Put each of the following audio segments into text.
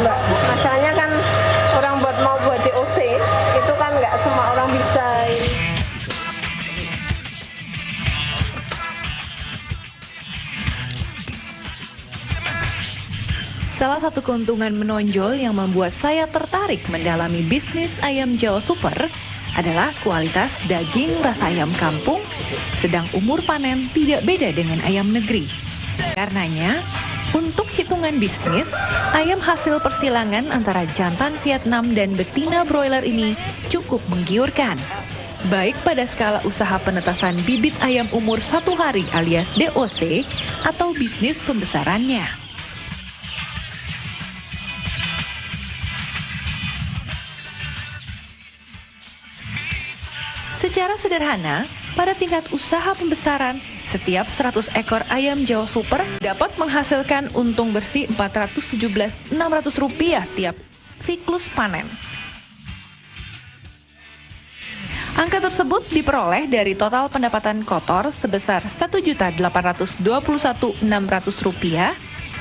Mbak. Masalahnya kan orang mau buat DOC itu kan nggak semua orang bisa. Salah satu keuntungan menonjol yang membuat saya tertarik mendalami bisnis ayam Jawa Super adalah kualitas daging rasa ayam kampung, sedang umur panen tidak beda dengan ayam negeri. Karenanya, untuk hitungan bisnis, ayam hasil persilangan antara jantan Vietnam dan betina broiler ini cukup menggiurkan. Baik pada skala usaha penetasan bibit ayam umur 1 hari alias DOC atau bisnis pembesarannya. Secara sederhana, pada tingkat usaha pembesaran, setiap 100 ekor ayam Jawa Super dapat menghasilkan untung bersih Rp417.600 tiap siklus panen. Angka tersebut diperoleh dari total pendapatan kotor sebesar Rp1.821.600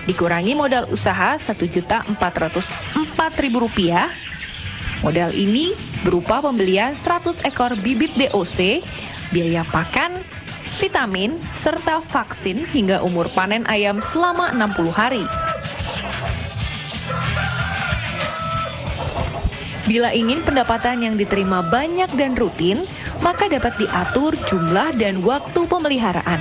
dikurangi modal usaha Rp1.404.000. Modal ini berupa pembelian 100 ekor bibit DOC, biaya pakan, vitamin, serta vaksin hingga umur panen ayam selama 60 hari. Bila ingin pendapatan yang diterima banyak dan rutin, maka dapat diatur jumlah dan waktu pemeliharaan.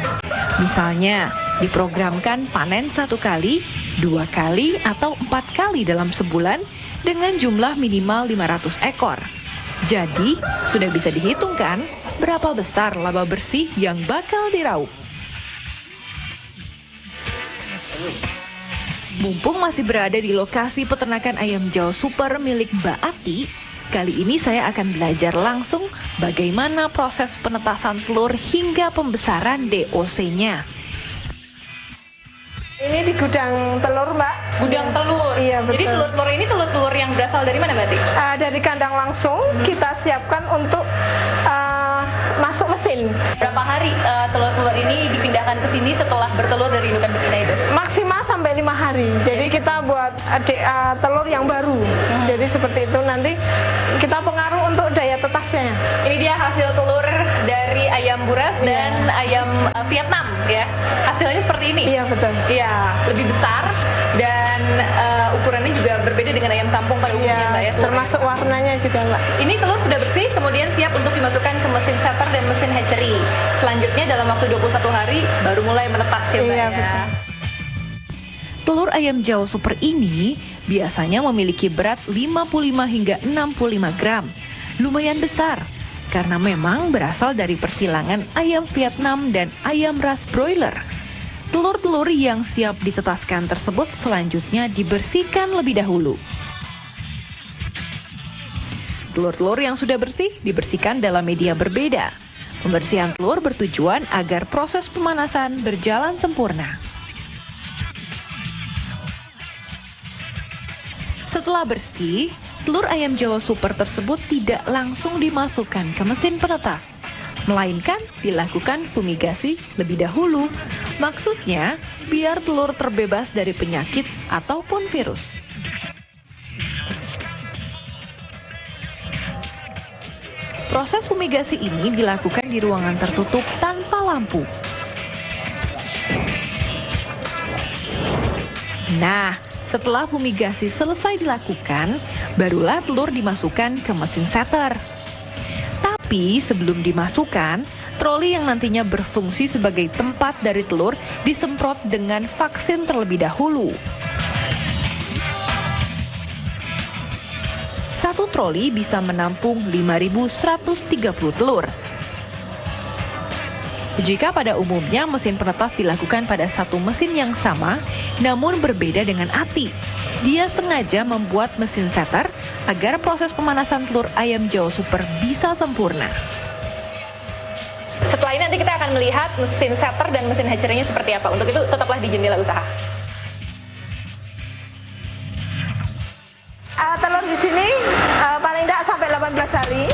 Misalnya, diprogramkan panen 1 kali, 2 kali, atau 4 kali dalam sebulan dengan jumlah minimal 500 ekor. Jadi, sudah bisa dihitungkan berapa besar laba bersih yang bakal diraup. Mumpung masih berada di lokasi peternakan ayam Jawa Super milik Mbak Ati, kali ini saya akan belajar langsung bagaimana proses penetasan telur hingga pembesaran DOC-nya. Ini di gudang telur, Mbak. Gudang telur? Iya, betul. Jadi telur-telur ini telur-telur yang berasal dari mana, Mbak Ati? Dari kandang langsung, kita siapkan untuk masuk mesin. Berapa hari telur-telur ini dipindahkan ke sini setelah bertelur dari indukan betina itu? Maksimal sampai 5 hari. Jadi kita buat telur yang baru. Jadi seperti itu, nanti kita pengaruh untuk daya tetasnya. Ini dia hasil telur dari ayam buras dan ayam Vietnam ya. Hasilnya seperti ini? Iya, betul. Iya, lebih besar dan ukurannya juga berbeda dengan ayam kampung pada umumnya, Mbak ya. Termasuk warnanya juga, Mbak. Ini telur sudah bersih, kemudian siap untuk dimasukkan ke mesin setter dan mesin hatchery. Selanjutnya dalam waktu 21 hari baru mulai menetas ya, Mbak ya. Betul. Telur ayam Jawa Super ini biasanya memiliki berat 55 hingga 65 gram. Lumayan besar, karena memang berasal dari persilangan ayam Vietnam dan ayam ras broiler. Telur-telur yang siap ditetaskan tersebut selanjutnya dibersihkan lebih dahulu. Telur-telur yang sudah bersih dibersihkan dalam media berbeda. Pembersihan telur bertujuan agar proses pemanasan berjalan sempurna. Setelah bersih, telur ayam Jawa Super tersebut tidak langsung dimasukkan ke mesin penetas, melainkan dilakukan fumigasi lebih dahulu. Maksudnya, biar telur terbebas dari penyakit ataupun virus. Proses fumigasi ini dilakukan di ruangan tertutup tanpa lampu. Nah, setelah fumigasi selesai dilakukan, barulah telur dimasukkan ke mesin setter. Tapi sebelum dimasukkan, troli yang nantinya berfungsi sebagai tempat dari telur disemprot dengan vaksin terlebih dahulu. Satu troli bisa menampung 5.130 telur. Jika pada umumnya mesin penetas dilakukan pada satu mesin yang sama, namun berbeda dengan Ati. Dia sengaja membuat mesin setter agar proses pemanasan telur ayam Jawa Super bisa sempurna. Setelah ini nanti kita akan melihat mesin setter dan mesin hatchery-nya seperti apa. Untuk itu tetaplah di Jendela Usaha. Telur di sini paling tidak sampai 18 hari.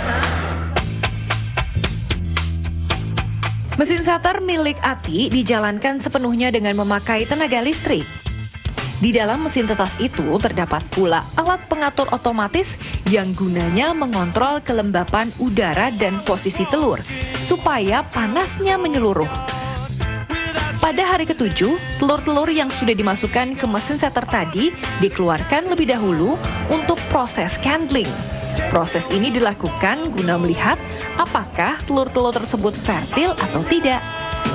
Mesin setter milik Ati dijalankan sepenuhnya dengan memakai tenaga listrik. Di dalam mesin tetas itu terdapat pula alat pengatur otomatis yang gunanya mengontrol kelembapan udara dan posisi telur supaya panasnya menyeluruh. Pada hari ke-7, telur-telur yang sudah dimasukkan ke mesin setter tadi dikeluarkan lebih dahulu untuk proses candling. Proses ini dilakukan guna melihat apakah telur-telur tersebut fertil atau tidak.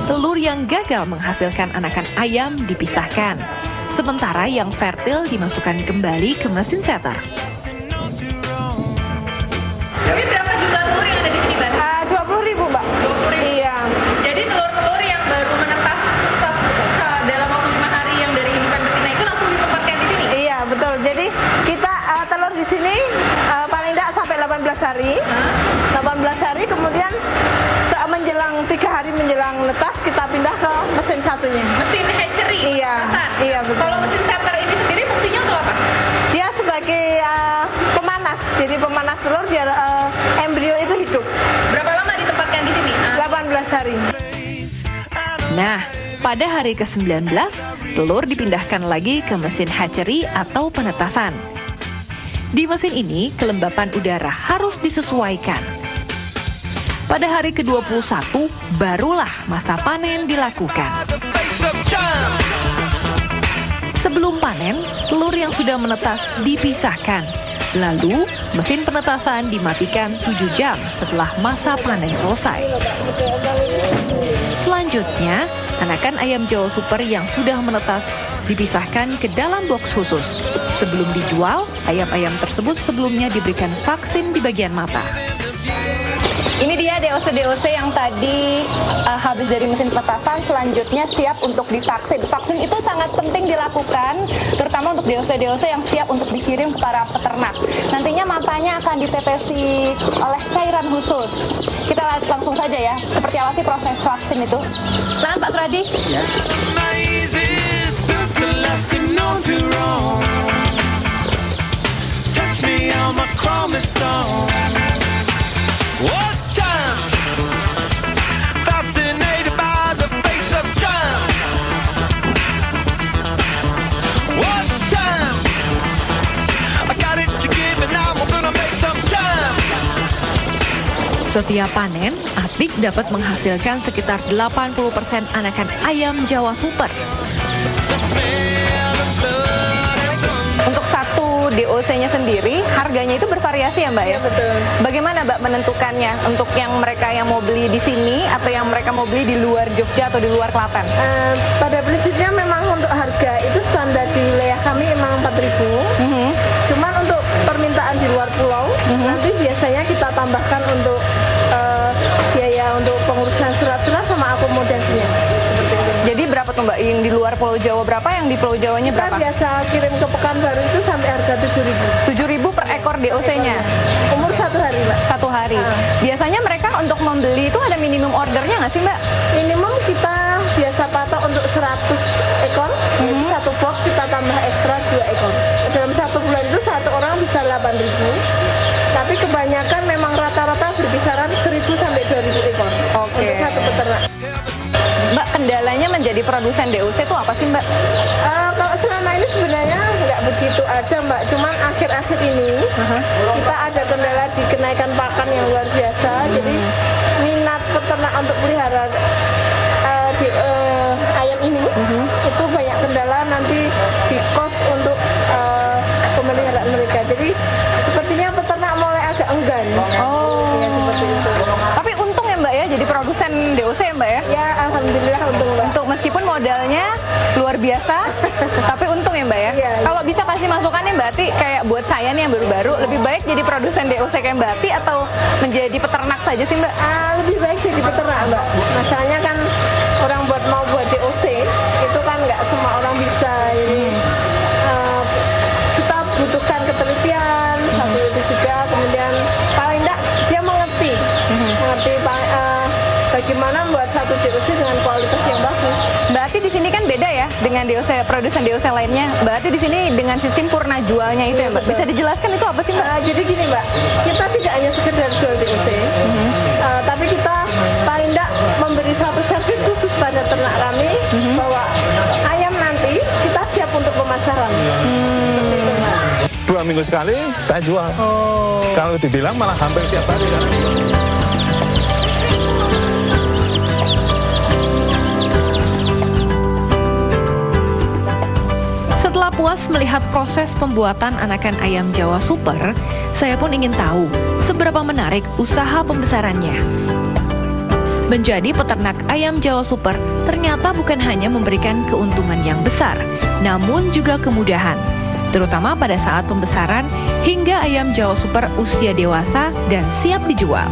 Telur yang gagal menghasilkan anakan ayam dipisahkan, sementara yang fertil dimasukkan kembali ke mesin setter. Ini berapa jumlah telur yang ada di sini, Mbak? 20.000, Mbak. 20.000. Iya. Jadi telur-telur yang baru menetas dalam waktu 5 hari yang dari indukan betina itu langsung ditempatkan di sini? Iya, betul. Jadi kita telur di sini paling tidak sampai 18 hari. 18 hari kemudian menjelang 3 hari menjelang netas kita pindah ke mesin satunya. Mesin hatchery? Iya, pemanasan. iya betul. Kalau mesin setter ini sendiri fungsinya untuk apa? Dia sebagai pemanas, jadi pemanas telur biar embrio itu hidup. Berapa lama ditempatkan di sini? 18 hari. Nah, pada hari ke-19, telur dipindahkan lagi ke mesin hatchery atau penetasan. Di mesin ini, kelembapan udara harus disesuaikan. Pada hari ke-21, barulah masa panen dilakukan. Sebelum panen, telur yang sudah menetas dipisahkan. Lalu, mesin penetasan dimatikan 7 jam setelah masa panen selesai. Selanjutnya, anakan ayam Jawa Super yang sudah menetas dipisahkan ke dalam box khusus. Sebelum dijual, ayam-ayam tersebut sebelumnya diberikan vaksin di bagian mata. Ini dia DOC-DOC yang tadi habis dari mesin penetasan, selanjutnya siap untuk divaksin. Vaksin itu sangat penting dilakukan, terutama untuk DOC-DOC yang siap untuk dikirim ke para peternak. Nantinya matanya akan ditetesi oleh cairan khusus. Kita lihat langsung saja ya, seperti apa sih proses vaksin itu. Nah, Pak Suradi. Ya. Setiap panen, Atik dapat menghasilkan sekitar 80% anakan ayam Jawa Super. Untuk satu DOC-nya sendiri, harganya itu bervariasi ya Mbak ya? Betul. Bagaimana Mbak menentukannya untuk yang mereka yang mau beli di sini atau yang mereka mau beli di luar Jogja atau di luar Klaten? Pada prinsipnya memang untuk harga itu standar di wilayah kami memang 4.000. Cuman untuk permintaan di luar pulau, nanti biasanya kita tambahkan untuk biaya untuk pengurusan surat-surat sama akomodasinya. Seperti itu. Jadi berapa tuh Mbak? Yang di luar Pulau Jawa berapa? Yang di Pulau Jawanya Kita berapa? biasa kirim ke Pekanbaru itu sampai harga 7.000. 7.000 per ekor DOC-nya? Umur 1 hari, Mbak. 1 hari. Biasanya mereka untuk membeli itu ada minimum ordernya nggak sih Mbak? Minimum kita biasa patok untuk 100 ekor, itu satu box kita tambah ekstra 2 ekor. Dalam 1 bulan itu satu orang bisa 8.000. Tapi kebanyakan memang rata-rata berkisaran 1.000 sampai 2.000 ekor. Oke. Untuk satu peternak. Mbak, kendalanya menjadi produsen DOC itu apa sih Mbak? Kalau selama ini sebenarnya nggak begitu ada, Mbak. Cuman akhir-akhir ini kita ada kendala di kenaikan pakan yang luar biasa. Jadi minat peternak untuk pelihara ayam ini itu banyak kendala nanti di kos untuk pemeliharaan mereka. Jadi sepertinya peternak mulai agak enggan. Ya seperti itu. Tapi untung ya Mbak ya, jadi produsen DOC ya Mbak ya? Ya alhamdulillah untung, Mbak. Untuk meskipun modalnya luar biasa, tapi untung ya Mbak ya? Iya. Kalau bisa kasih masukan nih Mbak Ati, kayak buat saya nih yang baru-baru, lebih baik jadi produsen DOC kayak Mbak Ati atau menjadi peternak saja sih Mbak? Lebih baik jadi peternak, Mbak. Masalahnya kan orang mau buat DOC itu kan nggak semua orang bisa. Jadi kita butuhkan ketelitian satu itu juga, kemudian paling enggak dia mengerti bagaimana membuat satu DOC dengan kualitas yang bagus. Mbak Ati di sini kan beda ya dengan DOC produsen DOC lainnya. Mbak Ati di sini dengan sistem purna jualnya itu ya Mbak. Betul. Bisa dijelaskan itu apa sih Mbak? Jadi gini, Mbak, kita tidak hanya sekedar jual DOC, tapi kita paling enggak memberi satu servis khusus pada ternak kami bahwa ayam nanti kita siap untuk pemasaran. Seperti itu, Mbak. 2 minggu sekali saya jual. Kalau dibilang malah hampir tiap hari kan. Setelah puas melihat proses pembuatan anakan ayam Jawa Super, saya pun ingin tahu seberapa menarik usaha pembesarannya. Menjadi peternak ayam Jawa Super ternyata bukan hanya memberikan keuntungan yang besar, namun juga kemudahan, terutama pada saat pembesaran hingga ayam Jawa Super usia dewasa dan siap dijual.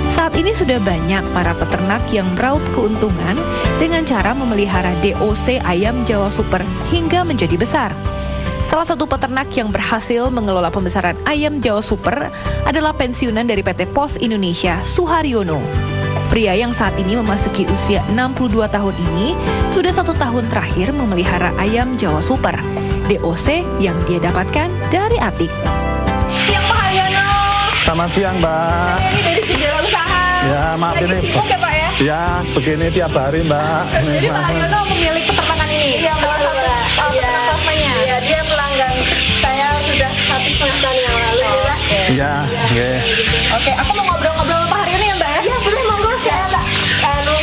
Saat ini sudah banyak para peternak yang meraup keuntungan dengan cara memelihara DOC ayam Jawa Super hingga menjadi besar. Salah satu peternak yang berhasil mengelola pembesaran ayam Jawa Super adalah pensiunan dari PT Pos Indonesia, Suharyono. Pria yang saat ini memasuki usia 62 tahun ini sudah 1 tahun terakhir memelihara ayam Jawa Super, DOC yang dia dapatkan dari Atik. Siang Pak Haryono. Selamat siang, Mbak. Ini dari jendela usaha. Ya, maaf Lagi ini. sibuk ya Pak ya? Ya, begini tiap hari, Mbak. Jadi Pak Haryono pemilik peternakan ini? Iya, Salah betul, satu Mbak. peternak plasmanya? Iya, dia pelanggan saya sudah 1,5 tahun yang lalu, ya, Mbak. Iya, oke. Oke, aku mau ngobrol-ngobrol sama Pak Haryono ya Mbak ya? Iya, boleh monggo saya Mbak.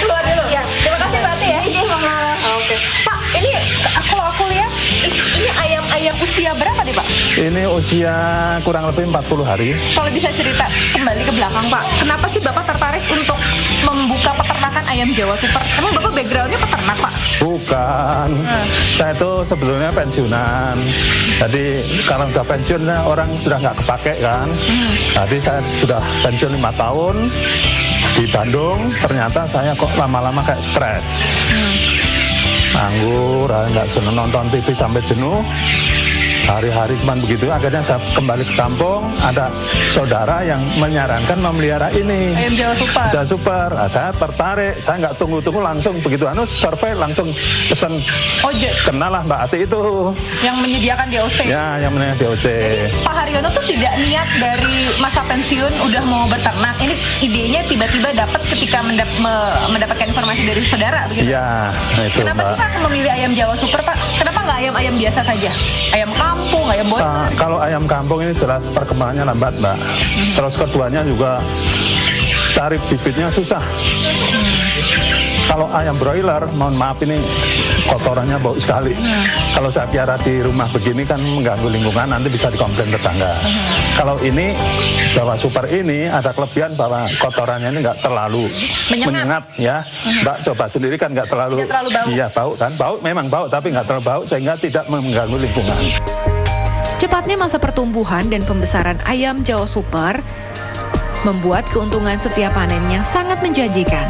Keluar dulu? Iya. Terima kasih Mbak Ati ya? Iya, monggo. Oke. Pak, ini kalau aku lihat, ini ayam usia berapa nih Pak? Ini usia kurang lebih 40 hari. Kalau bisa cerita kembali ke belakang Pak, kenapa sih Bapak tertarik untuk membuka peternakan ayam Jawa Super? Emang Bapak backgroundnya peternak Pak? Bukan. Saya itu sebelumnya pensiunan. Jadi kalau udah pensiun orang sudah nggak kepake kan. Jadi saya sudah pensiun 5 tahun di Bandung. Ternyata saya kok lama-lama kayak stres. Nganggur, nggak seneng nonton TV sampai jenuh. Hari-hari cuma begitu, akhirnya saya kembali ke kampung, ada saudara yang menyarankan memelihara ini. Ayam Jawa Super. Jawa Super. Nah, saya tertarik, saya nggak tunggu-tunggu langsung begitu survei langsung pesen. Oh, Kenal lah Mbak Ati itu. yang menyediakan DOC. Ya, yang menanya DOC. Jadi Pak Haryono tuh tidak niat dari masa pensiun udah mau beternak. Ini idenya tiba-tiba dapat ketika mendapatkan informasi dari saudara begitu. Iya, nah itu Kenapa Mbak. sih Pak memilih ayam Jawa Super Pak? Kenapa nggak ayam-ayam biasa saja? Ayam kampung, ayam boy. Kalau ayam kampung ini jelas perkembangannya lambat Mbak. Terus keduanya juga cari bibitnya susah. Kalau ayam broiler, mohon maaf ini kotorannya bau sekali. Kalau saya piara di rumah begini kan mengganggu lingkungan, nanti bisa dikomplain tetangga. Kalau ini Jawa Super ini ada kelebihan bahwa kotorannya ini nggak terlalu menyengat ya. Mbak coba sendiri kan nggak terlalu. Tidak terlalu bau. Iya bau kan, bau memang bau tapi nggak terlalu bau sehingga tidak mengganggu lingkungan. Cepatnya masa pertumbuhan dan pembesaran ayam Jawa Super membuat keuntungan setiap panennya sangat menjanjikan.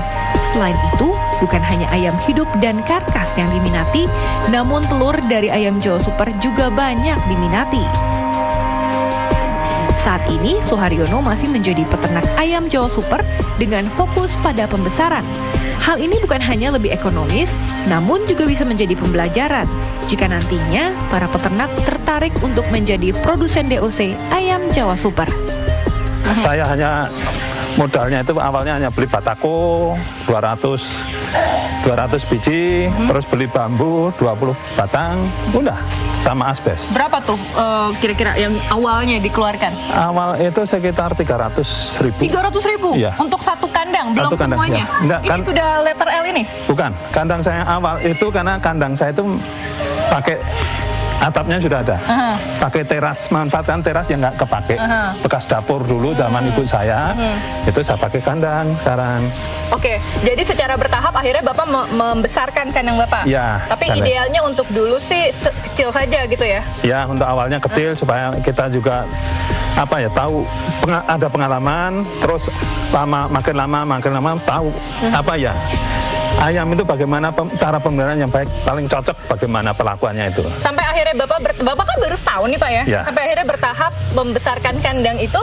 Selain itu, bukan hanya ayam hidup dan karkas yang diminati, namun telur dari ayam Jawa Super juga banyak diminati. Saat ini, Suharyono masih menjadi peternak ayam Jawa Super dengan fokus pada pembesaran. Hal ini bukan hanya lebih ekonomis, namun juga bisa menjadi pembelajaran jika nantinya para peternak tertarik untuk menjadi produsen DOC ayam Jawa Super. Saya hanya modalnya itu awalnya hanya beli batako 200 biji, terus beli bambu 20 batang, udah sama asbes. Berapa tuh kira-kira yang awalnya dikeluarkan? Awal itu sekitar 300.000. 300.000 Iya. untuk satu kandang, belum Satu kandang, semuanya. ya. Enggak, Ini kan- sudah letter L ini? Bukan, kandang saya awal itu karena kandang saya itu pakai atapnya sudah ada. Pakai teras, manfaatkan teras yang nggak kepake. Bekas dapur dulu zaman ibu saya, itu saya pakai kandang sekarang. Oke, jadi secara bertahap akhirnya Bapak membesarkan kandang Bapak? Iya, Tapi kandang. idealnya untuk dulu sih kecil saja gitu ya? Ya, untuk awalnya kecil supaya kita juga apa ya tahu ada pengalaman, terus makin lama tahu apa ya ayam itu bagaimana cara pemeliharaan yang baik, paling cocok bagaimana perlakuannya itu. Sampai akhirnya Bapak kan baru setahun nih Pak ya? Ya. Sampai akhirnya bertahap membesarkan kandang itu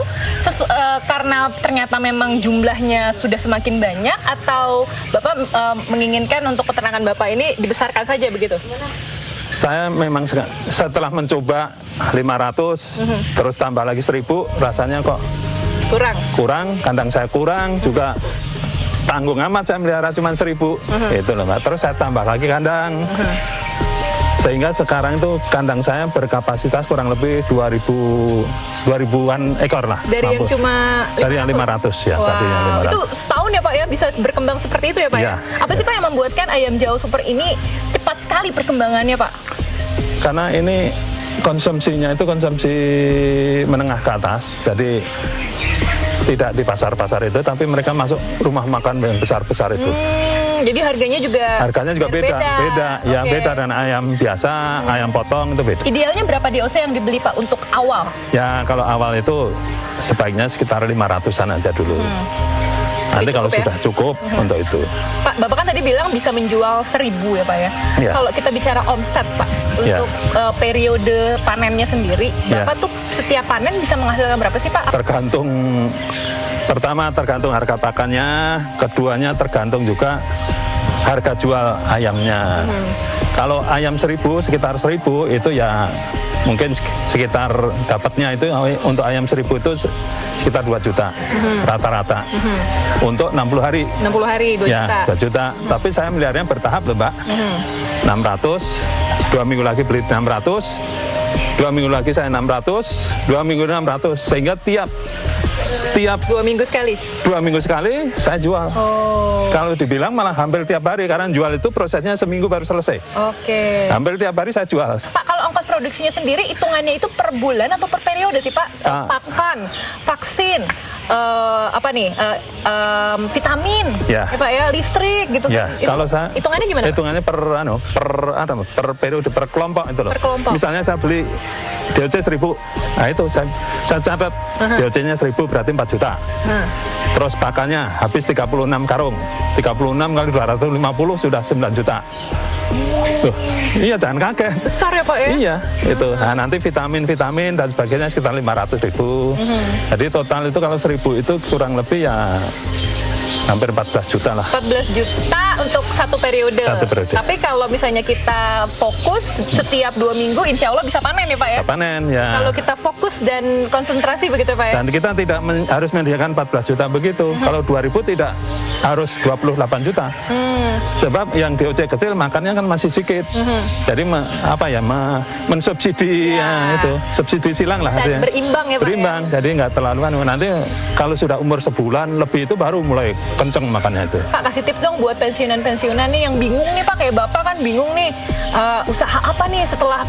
karena ternyata memang jumlahnya sudah semakin banyak atau Bapak menginginkan untuk peternakan Bapak ini dibesarkan saja begitu? Saya memang setelah mencoba 500 terus tambah lagi 1000 rasanya kok kurang, kandang saya kurang juga tanggung amat saya melihara cuma 1000 itu loh Mbak. Terus saya tambah lagi kandang Sehingga sekarang itu kandang saya berkapasitas kurang lebih 2000-an ekor lah. Dari yang cuma 500? Dari yang 500 ya. Wow. Tadi yang 500. Itu setahun ya Pak ya bisa berkembang seperti itu ya Pak ya? Apa sih Pak yang membuatkan ayam Jawa Super ini cepat sekali perkembangannya Pak? Karena ini konsumsinya itu konsumsi menengah ke atas, jadi tidak di pasar-pasar itu, tapi mereka masuk rumah makan yang besar-besar itu. Jadi harganya juga beda. Ya beda dan ayam biasa, ayam potong itu beda. Idealnya berapa DOC yang dibeli Pak untuk awal? Ya kalau awal itu sebaiknya sekitar 500-an aja dulu. Nanti kalau sudah cukup untuk itu. Pak, Bapak kan tadi bilang bisa menjual 1000 ya Pak ya? Ya. Kalau kita bicara omset Pak, untuk periode panennya sendiri, Bapak tuh setiap panen bisa menghasilkan berapa sih Pak? Tergantung, pertama tergantung harga pakannya, keduanya tergantung juga harga jual ayamnya. Kalau ayam 1000, sekitar 1000 itu ya mungkin sekitar dapatnya itu untuk ayam 1000 itu sekitar 2 juta rata-rata untuk 60 hari. 60 hari 2 juta. 2 juta. Tapi saya melihatnya bertahap loh Mbak. 600, 2 minggu lagi beli 600, 2 minggu lagi saya 600, 2 minggu 600, sehingga tiap 2 minggu sekali? 2 minggu sekali saya jual. Kalau dibilang malah hampir tiap hari, karena jual itu prosesnya seminggu baru selesai. Hampir tiap hari saya jual. Pak, kalau ongkos produksinya sendiri, hitungannya itu per bulan atau per periode sih Pak? Pakan, vaksin, vitamin, ya Pak ya, listrik gitu. Ya, kalau saya hitungannya gimana? Hitungannya per periode, per kelompok itu loh. Per kelompok. Misalnya saya beli DOC 1000, nah itu saya catat DOC-nya 1000 berarti 4 juta. Terus pakannya habis 36 karung, 36 kali 250 sudah 9 juta. Tuh, iya jangan kaget. Besar ya Pak ya? Iya, itu. Nah, nanti vitamin dan sebagainya sekitar 500.000. Jadi total itu kalau 1000 itu kurang lebih ya hampir 14 juta lah. 14 juta untuk satu periode. Tapi kalau misalnya kita fokus setiap 2 minggu, insya Allah bisa panen ya Pak ya? Bisa panen ya. Kalau kita fokus dan konsentrasi begitu Pak ya? Dan kita tidak harus menyediakan 14 juta begitu. Kalau 2000 tidak harus 28 juta. Sebab yang DOC kecil makannya kan masih sedikit. Jadi mensubsidi itu, subsidi silang lah. Bisa berimbang ya Pak berimbang, ya? Jadi nggak terlalu nanti kalau sudah umur sebulan lebih itu baru mulai kenceng makannya itu. Pak, kasih tips dong buat pensiunan nih yang bingung nih Pak, kayak Bapak kan bingung nih, usaha apa nih setelah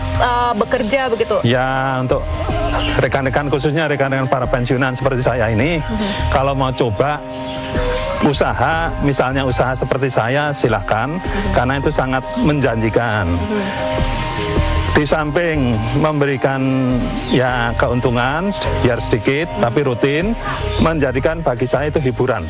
bekerja begitu? Ya untuk rekan-rekan, khususnya rekan-rekan para pensiunan seperti saya ini, kalau mau coba usaha, misalnya usaha seperti saya, silahkan, karena itu sangat menjanjikan. Di samping memberikan ya keuntungan biar sedikit tapi rutin, menjadikan bagi saya itu hiburan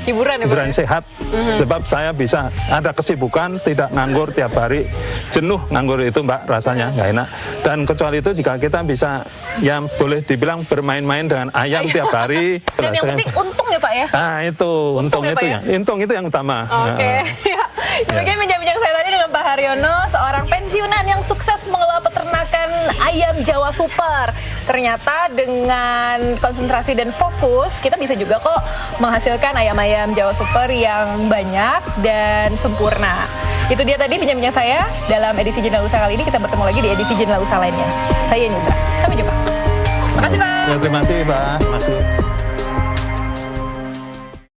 sehat. Sebab saya bisa ada kesibukan, tidak nganggur tiap hari, jenuh nganggur itu Mbak, rasanya nggak enak. Dan kecuali itu jika kita bisa ya boleh dibilang bermain-main dengan ayam tiap hari. Dan yang penting untung ya Pak ya? Nah itu untung itu ya, untung itu yang utama. Mungkin bincang-bincang saya tadi dengan Pak Haryono, seorang pensiunan yang sukses mengelola peternakan ayam Jawa Super. Ternyata dengan konsentrasi dan fokus, kita bisa juga kok menghasilkan ayam-ayam Jawa Super yang banyak dan sempurna. Itu dia tadi bincang-bincang saya dalam edisi Jendela Usaha kali ini. Kita bertemu lagi di edisi Jendela Usaha lainnya. Saya Yusra, sampai jumpa. Terima kasih Pak. Ya, terima kasih Pak.